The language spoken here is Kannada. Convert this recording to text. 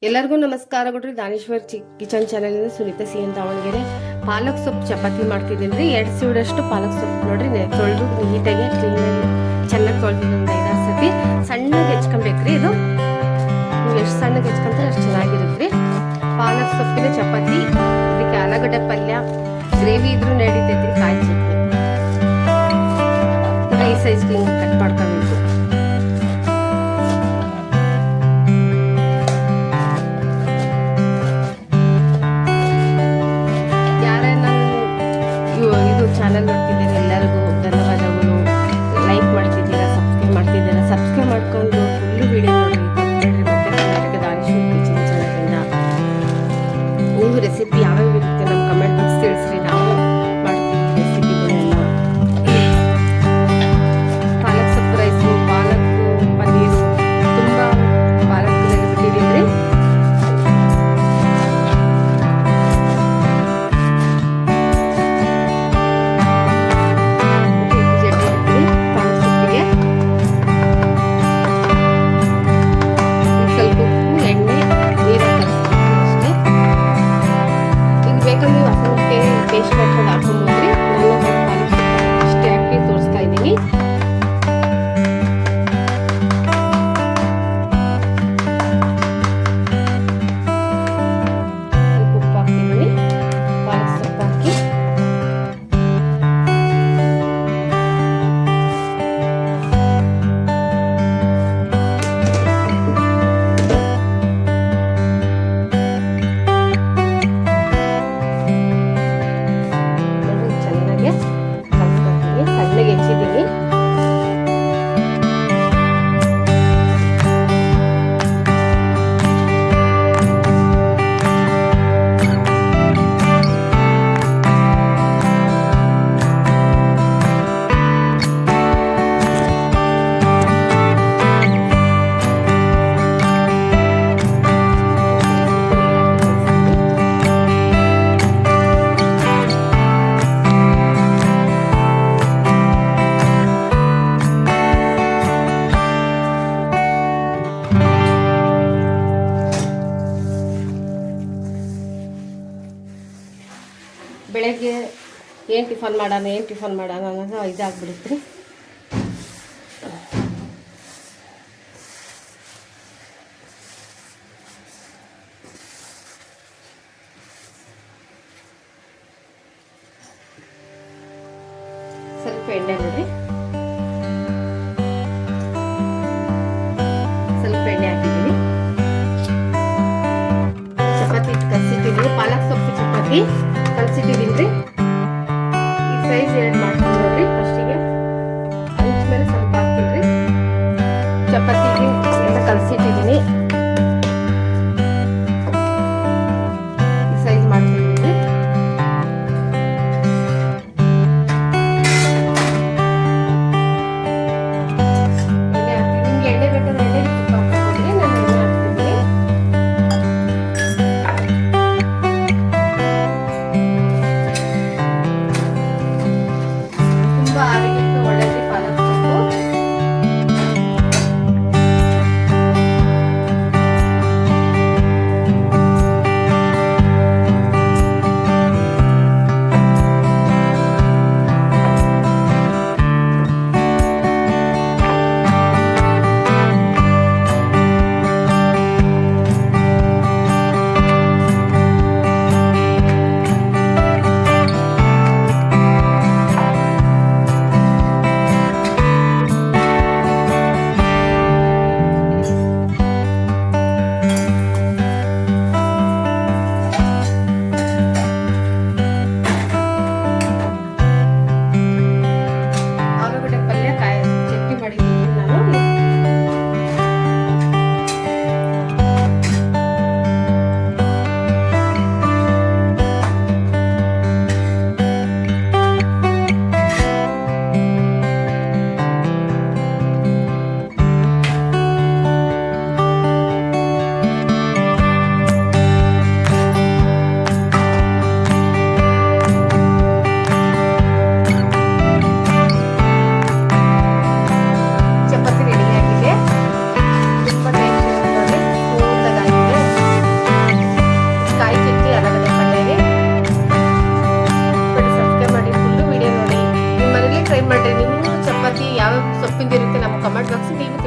ಎಲ್ಲರಿಗೂ ನಮಸ್ಕಾರ ಕೊಡ್ರಿ. Daneshwar kitchen channel Sunita C ಅಂತ ದಾವಣಗೆರೆ. ಪಾಲಕ್ ಸೊಪ್ಪು ಚಪಾತಿ ಮಾಡ್ತಿದ್ದೀನಿ ರೀ. 2 ಸೀಡಷ್ಟು ಪಾಲಕ್ ಸೊಪ್ಪು ನೋಡ್ರಿ, ತೊಳೆದು ನೀಟಾಗಿ ಕ್ಲೀನಾಗಿ ಚೆನ್ನಾಗಿ ತೊಳೆದಿದ್ದು ಒಂದು 5-6 ಸತಿ ಸಣ್ಣಗೆ ಹೆಚ್ಕೊಬೇಕ್ರಿ. ಇದು ನೀವು ಎಷ್ಟು ಸಣ್ಣಗೆ ಹೆಚ್ಕೊಂತಾರೆ ಅಷ್ಟು ಚೆನ್ನಾಗಿರುತ್ತೆ. ಪಾಲಕ್ ಸೊಪ್ಪಿನ ಚಪಾತಿ, ಇದಕ್ಕೆ ಆಲೂಗಡ್ಡೆ ಪಲ್ಯ, ಗ್ರೇವಿ ಇದ್ರೂ ನಡೀತೈತ್ರಿ. ಕಾಯಿ ಚಟ್ನಿ ಈ ಸೈಜ್ ಕಟ್ ಮಾಡ್ಕೋಬೇಕು. ಚಾನಲ್ ನೋಡ್ತಿದ್ದೀರಾ ಎಲ್ಲರಿಗೂ ಧನ್ಯವಾದಗಳು. ಲೈಕ್ ಮಾಡ್ತಿದ್ದೀರಾ, ಸಬ್ಸ್ಕ್ರೈಬ್ ಮಾಡ್ತಿದ್ದೀರಾ. ಸಬ್ಸ್ಕ್ರೈಬ್ ಮಾಡ್ಕೊಂಡು ಫುಲ್ಲು ವಿಡಿಯೋ ನೋಡಿ ಮತ್ತೆ ಕರ್ನಾಟಕ ದಾನೇಶ್ವರ್ ಕಿಚನ್ ಚಾನಲಿಂದ ನೀವು ರೆಸಿಪಿ ಯಾವ್ಯಾವ ಇರುತ್ತೆ ನಮ್ಮ ಕಮೆಂಟ್ ಬಾಕ್ಸ್ ತಿಳಿಸ್ರಿ. ನಾವು ಮಾಡ್ತೀವಿ ರೆಸಿಪಿಗಳೆಲ್ಲ. ಪಾಲಕ್ ಸೊಪ್ಪು ರೈಸು, ಪಾಲಕ್ ಪನ್ನೀರು, ತುಂಬ ಪಾಲಕ್ ಬಿಟ್ಟಿದ್ದೀವಿ. ಪೇಸ್ಟ್ ಮಾಡ್ಕೊಂಡು ಹಾಕೊಂಡ್ರಿ. ಇಷ್ಟೇ ಹಾಕಿ ತೋರಿಸ್ತಾ ಇದ್ದೀನಿ. ಉಪ್ಪು ಹಾಕ್ತಿದ್ದೀನಿ, ಪಾಲಕ್ ಸೊಪ್ಪು ಹಾಕಿ ಹೆಚ್ಚಿದ್ದೀನಿ. ಬೆಳಗ್ಗೆ ಏನು ಟಿಫನ್ ಮಾಡೋಣ ಅನ್ನೋದು ಇದಾಗ್ಬಿಡುತ್ತೆ ರೀ. ಸ್ವಲ್ಪ ಎಣ್ಣೆ ನೋಡ್ರಿ, ಸ್ವಲ್ಪ ಎಣ್ಣೆ ಹಾಕಿದ್ದೀನಿ. ಚಪಾತಿ ಕಲಸಿಟ್ಟಿದ್ದೀನಿ, ಪಾಲಕ್ ಸೊಪ್ಪು ಚಪಾತಿ ಕಲಸಿಟ್ಟಿದ್ದೀನಿ. ಈ ಸೈಜ್ 2 ಮಾಡ್ತೀನಿ ನೋಡ್ರಿ. ಫಸ್ಟಿಗೆ ಹಂಚ ಮೇಲೆ ಸ್ವಲ್ಪ ಹಾಕ್ತೀನಿ. ಚಪಾತಿಗೆ ಎಲ್ಲ ಕಲಸಿಟ್ಟಿದ್ದೀನಿ. ಈ ಸೈಜ್ ಮಾಡ್ತಿದ್ದೀನಿ. ಟ್ರೈ ಮಾಡಿರಿ. ನಿಮ್ಮ ಚಪಾತಿ ಯಾವ ಸೊಪ್ಪಿಂದ ಇರುತ್ತೆ ನಮ್ಮ ಕಮೆಂಟ್ ಬಾಕ್ಸ್ ನೀವು